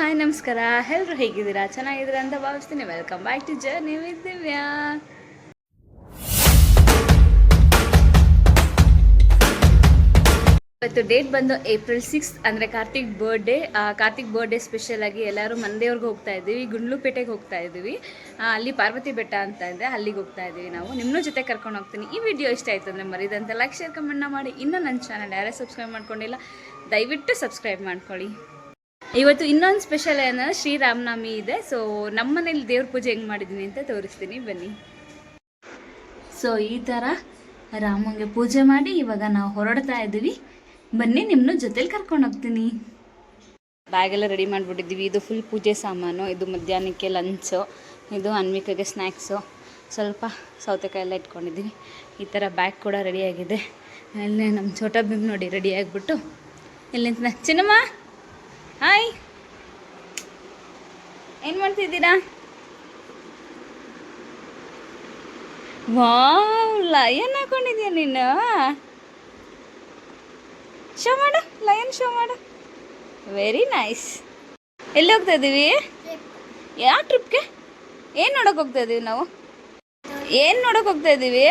Hi ನಮಸ್ಕಾರ. ಎಲ್ಲರೂ ಹೇಗಿದ್ದೀರಾ? ಚೆನ್ನಾಗಿದ್ದೀರಾ ಅಂತ ಭಾವಿಸ್ತೀನಿ. Welcome back to journey with Divya. ಇವತ್ತು ಡೇಟ್ ಬಂದು April 6 ಅಂದರೆ ಕಾರ್ತಿಕ್ ಬರ್ಡೇ ಸ್ಪೆಷಲಾಗಿ ಎಲ್ಲರೂ ಮಂದೇವ್ರಿಗೆ ಹೋಗ್ತಾ ಇದ್ದೀವಿ. ಗುಂಡ್ಲುಪೇಟೆಗೆ ಹೋಗ್ತಾ ಇದ್ದೀವಿ. ಅಲ್ಲಿ ಪಾರ್ವತಿ ಬೆಟ್ಟ ಅಂತ ಇದೆ, ಅಲ್ಲಿಗೆ ಹೋಗ್ತಾ ಇದ್ದೀವಿ ನಾವು. ನಿಮ್ಮನ್ನೂ ಜೊತೆ ಕರ್ಕೊಂಡು ಹೋಗ್ತೀನಿ. ಈ ವಿಡಿಯೋ ಇಷ್ಟ ಆಯಿತು ಅಂದರೆ ಮರಿದಂತೆ ಲೈಕ್ ಶೇರ್ ಕಮೆಂಟ್ನ ಮಾಡಿ. ಇನ್ನೂ ನನ್ನ ಚಾನಲ್ ಯಾರೇ ಸಬ್ಸ್ಕ್ರೈಬ್ ಮಾಡ್ಕೊಂಡಿಲ್ಲ ದಯವಿಟ್ಟು ಸಬ್ಸ್ಕ್ರೈಬ್ ಮಾಡ್ಕೊಳ್ಳಿ. ಇವತ್ತು ಇನ್ನೊಂದು ಸ್ಪೆಷಲ್ ಏನಂದರೆ ಶ್ರೀರಾಮನವಮಿ ಇದೆ. ಸೊ ನಮ್ಮ ಮನೇಲಿ ದೇವ್ರ ಪೂಜೆ ಹೆಂಗೆ ಮಾಡಿದ್ದೀನಿ ಅಂತ ತೋರಿಸ್ತೀನಿ ಬನ್ನಿ. ಸೊ ಈ ಥರ ರಾಮಂಗೆ ಪೂಜೆ ಮಾಡಿ ಇವಾಗ ನಾವು ಹೊರಡ್ತಾ ಇದ್ದೀವಿ. ಬನ್ನಿ, ನಿಮ್ಮನ್ನು ಜೊತೆಲಿ ಕರ್ಕೊಂಡು ಹೋಗ್ತೀನಿ. ಬ್ಯಾಗೆಲ್ಲ ರೆಡಿ ಮಾಡಿಬಿಟ್ಟಿದ್ದೀವಿ. ಇದು ಫುಲ್ ಪೂಜೆ ಸಾಮಾನು, ಇದು ಮಧ್ಯಾಹ್ನಕ್ಕೆ ಲಂಚು, ಇದು ಅನ್ವಿಕಾಗೆ ಸ್ನ್ಯಾಕ್ಸು, ಸ್ವಲ್ಪ ಸೌತೆಕಾಯಿ ಎಲ್ಲ ಇಟ್ಕೊಂಡಿದ್ದೀವಿ. ಈ ಥರ ಬ್ಯಾಗ್ ಕೂಡ ರೆಡಿಯಾಗಿದೆ. ಅಲ್ಲೇ ನಮ್ಮ ಛೋಟಾ ಭೀಮ್ ನೋಡಿ ರೆಡಿ ಆಗಿಬಿಟ್ಟು ಇಲ್ಲಿ ನಿಂತ. ಚಿನ್ನಮ್ಮ ಹಾಯ್, ಏನು ಮಾಡ್ತಿದ್ದೀರಾ? ವಾವ್, ಲಯನ್ ಹಾಕೊಂಡಿದ್ಯಾ ನೀನು? ಶೋ ಮಾಡು, ಲಯನ್ ಶೋ ಮಾಡು. Very nice. ಎಲ್ಲಿ ಹೋಗ್ತಾ ಇದ್ದೀವಿ? ಯಾವ ಟ್ರಿಪ್ಗೆ? ಏನು ನೋಡೋಕೆ ಹೋಗ್ತಾ ಇದ್ದೀವಿ ನಾವು? ಏನು ನೋಡೋಕೆ ಹೋಗ್ತಾ ಇದ್ದೀವಿ?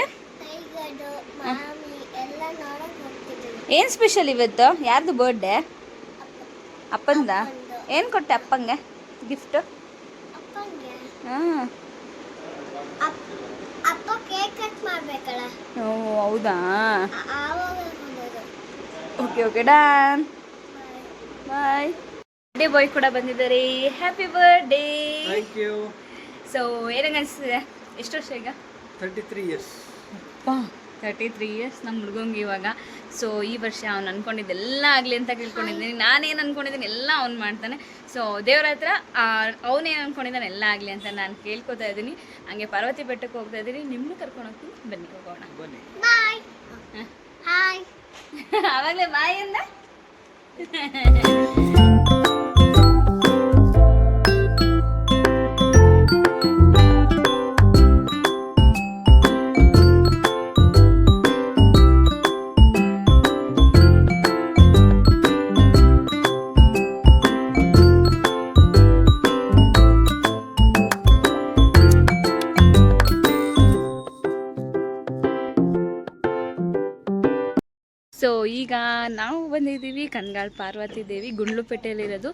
ಏನು ಸ್ಪೆಷಲ್ ಇವತ್ತು? ಯಾರ್ದು ಬರ್ಡೇ? ಅಪ್ಪಂದ? ಏನು ಕೊಟ್ಟೆ ಅಪ್ಪಂಗೆ ಗಿಫ್ಟು? ಹಾಂ, ಓ ಹೌದಾ. Okay okay done, bye. Birthday boy ಕೂಡ ಬಂದಿದ್ದಾರೆ. Happy birthday. Thank you. So ಏನಂಗೆ ಅನಿಸ್ತಿದೆ? ಎಷ್ಟು ವರ್ಷ ಈಗ? 33 ಇಯರ್ಸ್. 33 ಇಯರ್ಸ್ ನಮ್ಮ ಹುಡುಗಂಗೆ ಇವಾಗ. ಸೊ ಈ ವರ್ಷ ಅವ್ನು ಅಂದ್ಕೊಂಡಿದ್ದೆಲ್ಲ ಆಗಲಿ ಅಂತ ಕೇಳ್ಕೊಂಡಿದ್ದೀನಿ. ನಾನೇನು ಅಂದ್ಕೊಂಡಿದ್ದೀನಿ ಎಲ್ಲ ಅವ್ನು ಮಾಡ್ತಾನೆ. ಸೊ ದೇವ್ರ ಹತ್ರ ಅವನೇನು ಅಂದ್ಕೊಂಡಿದ್ದಾನೆ ಎಲ್ಲ ಆಗಲಿ ಅಂತ ನಾನು ಕೇಳ್ಕೊತಾ ಇದ್ದೀನಿ. ಹಂಗೆ ಪಾರ್ವತಿ ಬೆಟ್ಟಕ್ಕೆ ಹೋಗ್ತಾ ಇದ್ದೀನಿ. ನಿಮ್ಮನ್ನು ಕರ್ಕೊಂಡು ಹೋಗ್ತೀನಿ, ಬನ್ನಿ ಹೋಗೋಣ. ಬಾಯ್. ಹಾಯ್. ಆವಾಗಲೇ ಬಾಯ್ ಅಂದ. ಸೊ ಈಗ ನಾವು ಬಂದಿದ್ದೀವಿ ಕನ್ಗಾಳ್ ಪಾರ್ವತಿ ದೇವಿ, ಗುಂಡ್ಲುಪೇಟೆಯಲ್ಲಿರೋದು.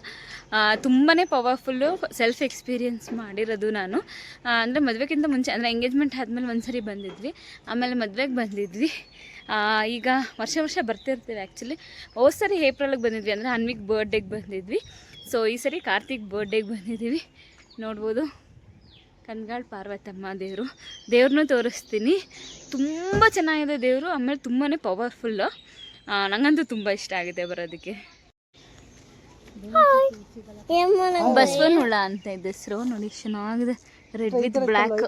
ತುಂಬಾ ಪವರ್ಫುಲ್ಲು. ಸೆಲ್ಫ್ ಎಕ್ಸ್ಪೀರಿಯೆನ್ಸ್ ಮಾಡಿರೋದು ನಾನು. ಅಂದರೆ ಮದುವೆಗಿಂತ ಮುಂಚೆ, ಅಂದರೆ ಎಂಗೇಜ್ಮೆಂಟ್ ಆದಮೇಲೆ ಒಂದು ಸರಿ ಬಂದಿದ್ವಿ, ಆಮೇಲೆ ಮದುವೆಗೆ ಬಂದಿದ್ವಿ. ಈಗ ವರ್ಷ ಬರ್ತಿರ್ತೀವಿ. ಆ್ಯಕ್ಚುಲಿ ಹೋದ ಸರಿ ಏಪ್ರಿಲಿಗೆ ಬಂದಿದ್ವಿ, ಅಂದರೆ ಅನ್ವಿಕ್ ಬರ್ಡೇಗೆ ಬಂದಿದ್ವಿ. ಸೊ ಈ ಸರಿ ಕಾರ್ತಿಕ್ ಬರ್ಡೇಗೆ ಬಂದಿದ್ದೀವಿ. ನೋಡ್ಬೋದು ಕನ್ಗಾಳ್ ಪಾರ್ವತಮ್ಮ ದೇವ್ರನ್ನೂ ತೋರಿಸ್ತೀನಿ. ತುಂಬ ಚೆನ್ನಾಗಿದೆ ದೇವರು. ಆಮೇಲೆ ತುಂಬಾ ಪವರ್ಫುಲ್ಲು. ನನಗಂತೂ ತುಂಬ ಇಷ್ಟ ಆಗಿದೆ ಬರೋದಕ್ಕೆ. ಬಸವನ ಹುಳ ಅಂತ ಇದೆ ಹೆಸರು. ನೋಡಿ ಚೆನ್ನಾಗಿದೆ, ರೆಡ್ ವಿತ್ ಬ್ಲ್ಯಾಕ್.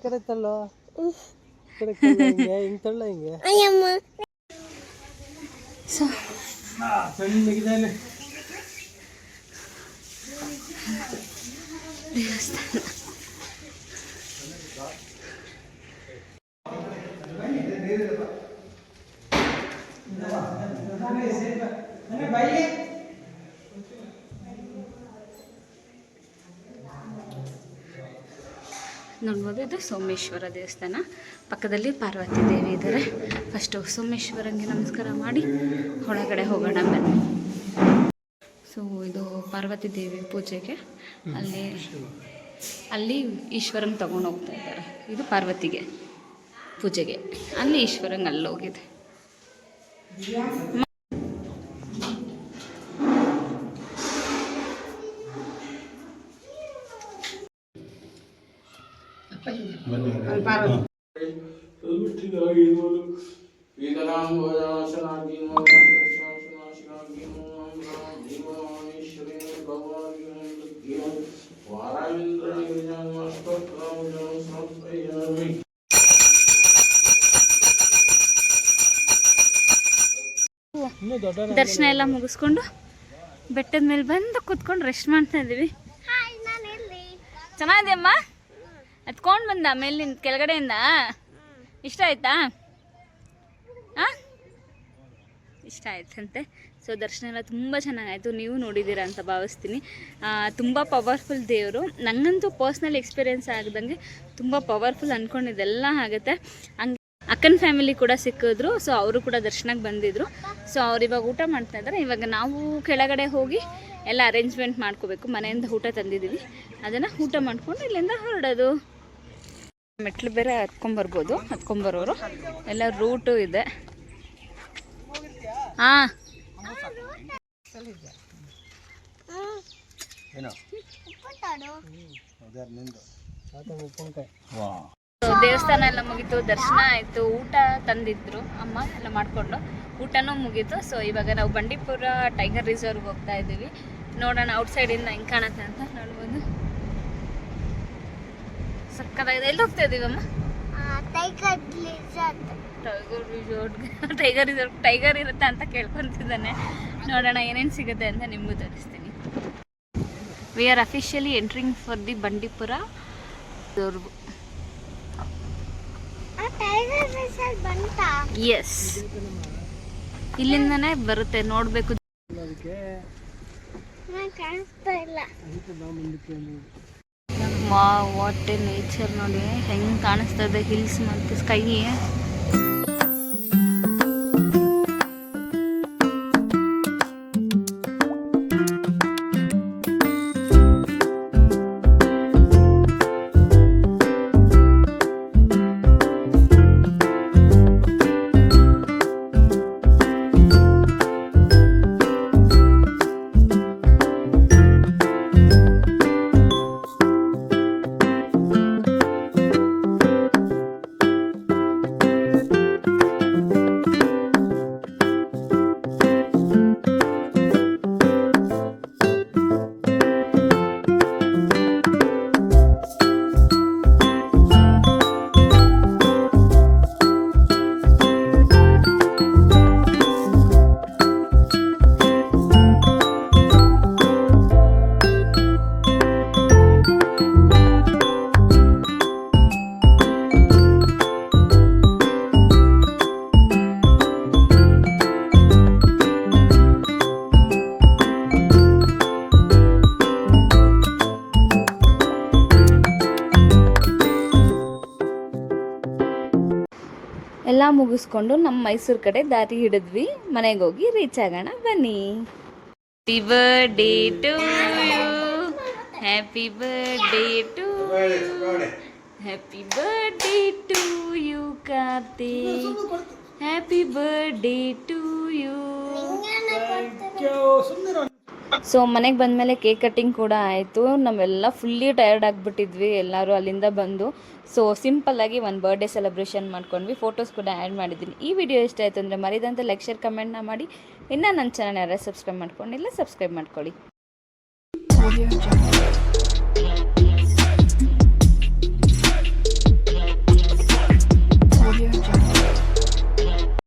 ಸೊ ದೇವಸ್ಥಾನ ನೋಡ್ಬೋದು. ಇದು ಸೋಮೇಶ್ವರ ದೇವಸ್ಥಾನ, ಪಕ್ಕದಲ್ಲಿ ಪಾರ್ವತಿ ದೇವಿ ಇದ್ದಾರೆ. ಫಸ್ಟು ಸೋಮೇಶ್ವರಂಗೆ ನಮಸ್ಕಾರ ಮಾಡಿ ಒಳಗಡೆ ಹೋಗೋಣ ಬನ್ನಿ. ಸೊ ಇದು ಪಾರ್ವತಿ ದೇವಿ ಪೂಜೆಗೆ ಅಲ್ಲಿ ಈಶ್ವರಂಗೆ ತೊಗೊಂಡು ಹೋಗ್ತಾ ಇದ್ದಾರೆ. ಇದು ಪಾರ್ವತಿಗೆ ಪೂಜೆಗೆ, ಅಲ್ಲಿ ಈಶ್ವರಂಗೆ ಅಲ್ಲಿ ಹೋಗಿದೆ. ದರ್ಶನ ಎಲ್ಲ ಮುಗಿಸ್ಕೊಂಡು ಬೆಟ್ಟದ ಮೇಲೆ ಬಂದು ಕೂತ್ಕೊಂಡು ರೆಸ್ಟ್ ಮಾಡ್ತಾ ಇದ್ದೀವಿ. ಚೆನ್ನಾಗಿದೆಯಮ್ಮ? ಹತ್ಕೊಂಡು ಬಂದ ಮೇಲಿಂದ ಕೆಳಗಡೆಯಿಂದ. ಇಷ್ಟ ಆಯ್ತಾ? ಹಾಂ, ಇಷ್ಟ ಆಯ್ತಂತೆ. ಸೊ ದರ್ಶನ ಎಲ್ಲ ತುಂಬ ಚೆನ್ನಾಗಾಯಿತು, ನೀವು ನೋಡಿದ್ದೀರಾ ಅಂತ ಭಾವಿಸ್ತೀನಿ. ತುಂಬ ಪವರ್ಫುಲ್ ದೇವರು. ನನಗಂತೂ ಪರ್ಸ್ನಲ್ ಎಕ್ಸ್ಪೀರಿಯೆನ್ಸ್ ಆಗ್ದಂಗೆ ತುಂಬ ಪವರ್ಫುಲ್ ಅಂದ್ಕೊಂಡಿದ್ದೆಲ್ಲ ಆಗುತ್ತೆ. ಹಂಗೆ ಅಕ್ಕನ ಫ್ಯಾಮಿಲಿ ಕೂಡ ಸಿಕ್ಕಿದ್ರು, ಸೊ ಅವರು ಕೂಡ ದರ್ಶನಕ್ಕೆ ಬಂದಿದ್ದರು. ಸೊ ಅವ್ರು ಇವಾಗ ಊಟ ಮಾಡ್ತಾಯಿದ್ದಾರೆ. ಇವಾಗ ನಾವು ಕೆಳಗಡೆ ಹೋಗಿ ಎಲ್ಲ ಅರೇಂಜ್ಮೆಂಟ್ ಮಾಡ್ಕೋಬೇಕು. ಮನೆಯಿಂದ ಊಟ ತಂದಿದ್ದೀವಿ, ಅದನ್ನು ಊಟ ಮಾಡಿಕೊಂಡು ಇಲ್ಲಿಂದ ಹೊರಡೋದು. ಮೆಟ್ಲು ಬೇರೆ ಹತ್ಕೊಂಬರೋರು ಎಲ್ಲ ರೂಟು ಇದೆ. ಹಾಂ, ದೇವಸ್ಥಾನ ಎಲ್ಲ ಮುಗೀತು, ದರ್ಶನ ಆಯಿತು, ಊಟ ತಂದಿದ್ರು ಅಮ್ಮ ಎಲ್ಲ ಮಾಡಿಕೊಂಡು, ಊಟನೂ ಮುಗೀತು. ಸೊ ಇವಾಗ ನಾವು ಬಂಡೀಪುರ ಟೈಗರ್ ರಿಸರ್ವ್ಗೆ ಹೋಗ್ತಾ ಇದ್ದೀವಿ. ನೋಡೋಣ ಔಟ್ಸೈಡಿಂದ ಹೆಂಗೆ ಕಾಣುತ್ತೆ ಅಂತ ನೋಡ್ಬೋದು. ಸಕ್ಕತ್ತಾಗಿದೆ. ಎಲ್ಲಿ ಹೋಗ್ತಾ ಇದ್ದೀವಮ್ಮ? Tiger reserve. ಟೈಗರ್ ಇರುತ್ತೆ ಅಂತ ಕೇಳ್ಕೊತಿದ್ದಾನೆ. ನೋಡೋಣ ಏನೇನು ಸಿಗುತ್ತೆ ಅಂತ ನಿಮಗೂ ತೋರಿಸ್ತೀನಿ. We are officially entering for the Bandipur reserve. Yes, ಇಲ್ಲಿಂದನೇ ಬರುತ್ತೆ, ನೋಡಬೇಕು. ವಾಟ್ ಎ ನೇಚರ್ ನೋಡಿ ಹೆಂಗೆ ಕಾಣಿಸ್ತಾ ಇದೆ, ಹಿಲ್ಸ್ ಮತ್ತು ಸ್ಕೈ. ಎಲ್ಲ ಮುಗಿಸ್ಕೊಂಡು ನಮ್ಮ ಮೈಸೂರು ಕಡೆ ದಾರಿ ಹಿಡಿದ್ವಿ. ಮನೆಗೆ ಹೋಗಿ ರೀಚ್ ಆಗೋಣ ಬನ್ನಿ. Happy birthday to you, happy birthday to you, happy birthday to you Karthik, happy birthday to you. So ಮನೆಗೆ ಬಂದಮೇಲೆ ಕೇಕ್ ಕಟ್ಟಿಂಗ್ ಕೂಡ ಆಯಿತು. ನಾವೆಲ್ಲ ಫುಲ್ಲಿ ಟಯರ್ಡ್ ಆಗಿಬಿಟ್ಟಿದ್ವಿ ಎಲ್ಲರೂ ಅಲ್ಲಿಂದ ಬಂದು. ಸೊ ಸಿಂಪಲ್ಲಾಗಿ ಒಂದು ಬರ್ಡೇ ಸೆಲೆಬ್ರೇಷನ್ ಮಾಡ್ಕೊಂಡ್ವಿ. ಫೋಟೋಸ್ ಕೂಡ ಆ್ಯಡ್ ಮಾಡಿದ್ದೀನಿ. ಈ ವಿಡಿಯೋ ಇಷ್ಟ ಆಯಿತು ಅಂದರೆ ಮರಿದಂತೆ ಲೈಕ್ ಶೇರ್ ಕಮೆಂಟ್ನ ಮಾಡಿ. ಇನ್ನೂ ನನ್ನ ಚಾನಲ್ ಯಾರು ಸಬ್ಸ್ಕ್ರೈಬ್ ಮಾಡ್ಕೊಂಡಿಲ್ಲ, ಸಬ್ಸ್ಕ್ರೈಬ್ ಮಾಡ್ಕೊಳ್ಳಿ.